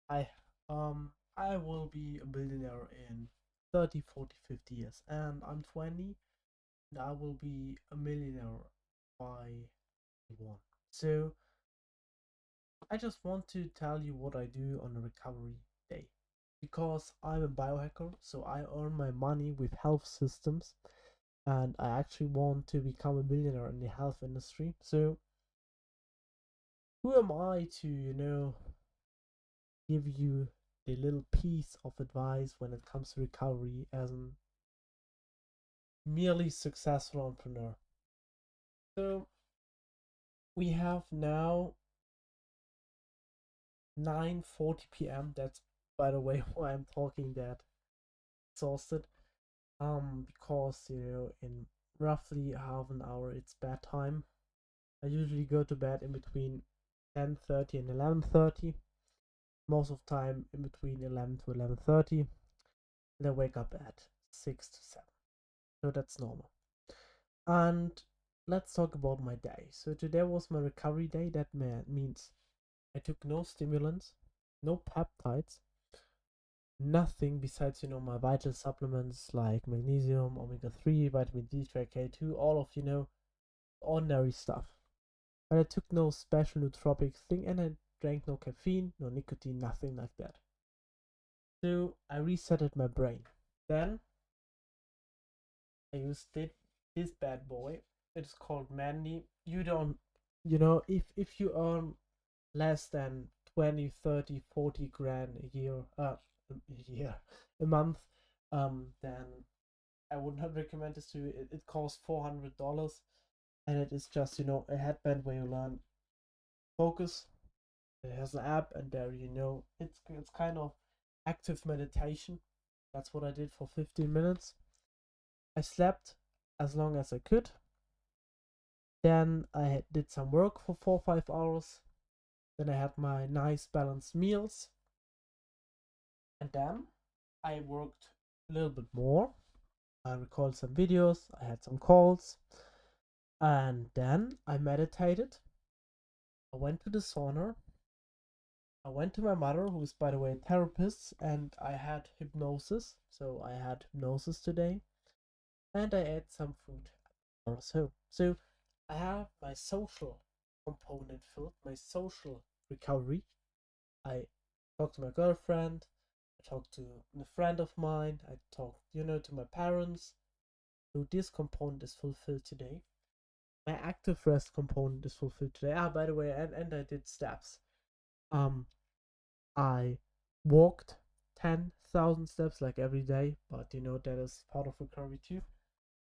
I I will be a billionaire in 30, 40, 50 years, and I'm 20 and I will be a millionaire by one. So I just want to tell you what I do on a recovery day. Because I'm a biohacker, so I earn my money with health systems and I actually want to become a billionaire in the health industry. So who am I to, give you a little piece of advice when it comes to recovery as a merely successful entrepreneur? So we have now 9:40 p.m. That's by the way why I'm talking that exhausted. Because in roughly half an hour it's bedtime. I usually go to bed in between 10:30 and 11:30. Most of the time in between 11 to 11:30. And I wake up at 6 to 7. So that's normal. And let's talk about my day. So today was my recovery day. That means I took no stimulants, no peptides, nothing besides my vital supplements like magnesium, omega-3, vitamin D3, K2, all of ordinary stuff. But I took no special nootropic thing and I drank no caffeine, no nicotine, nothing like that. So I resetted my brain. Then I used this bad boy. It's called Mandy. You don't, if you earn less than 20, 30, 40 grand a year, a year, a month, then I would not recommend this to you. It costs $400 and it is just, a headband where you learn focus. It has an app and there, it's kind of active meditation. That's what I did for 15 minutes. I slept as long as I could. Then I did some work for 4 or 5 hours. Then I had my nice balanced meals. And then I worked a little bit more. I recorded some videos. I had some calls. And then I meditated. I went to the sauna. I went to my mother, who is, by the way, a therapist, and I had hypnosis. So I had hypnosis today. And I ate some food or so. So I have my social component filled, my social recovery. I talked to my girlfriend, I talked to a friend of mine, I talked, to my parents. So this component is fulfilled today. My active rest component is fulfilled today. Ah, by the way, and I did steps. Um, I walked 10,000 steps like every day, but that is part of recovery too.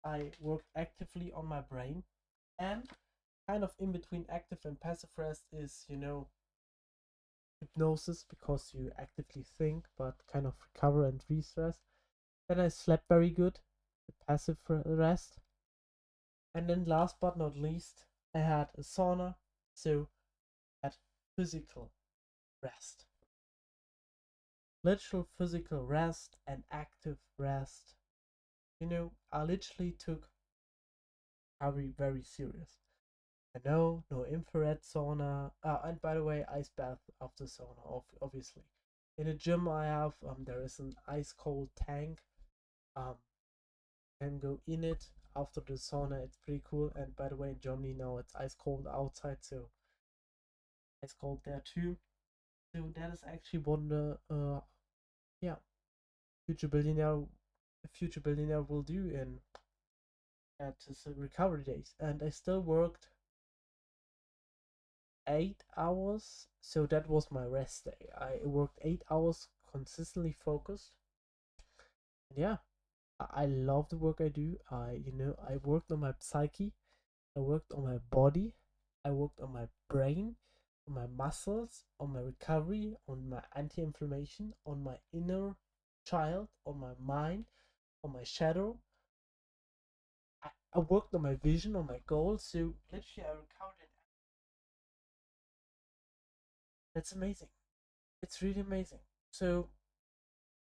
I worked actively on my brain, and kind of in between active and passive rest is, hypnosis because you actively think but kind of recover and re-stress. Then I slept very good, the passive rest. And then last but not least, I had a sauna, so I had physical rest. Literal physical rest and active rest. I literally took recovery very serious. I know, no infrared sauna. And by the way, ice bath after sauna, obviously. In a gym I have, there is an ice cold tank. Um, can go in it after the sauna. It's pretty cool. And by the way, in Germany now it's ice cold outside, so ice cold there too. So that is actually what the yeah future billionaire future billionaire will do in at his recovery days. And I still worked 8 hours, so that was my rest day. I worked 8 hours consistently focused. And yeah, I love the work I do. I worked on my psyche, I worked on my body, I worked on my brain, on my muscles, on my recovery, on my anti-inflammation, on my inner child, on my mind, on my shadow. I worked on my vision, on my goals. So literally, I recovered. That's amazing. It's really amazing. So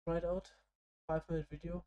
try it out. 5 minute video.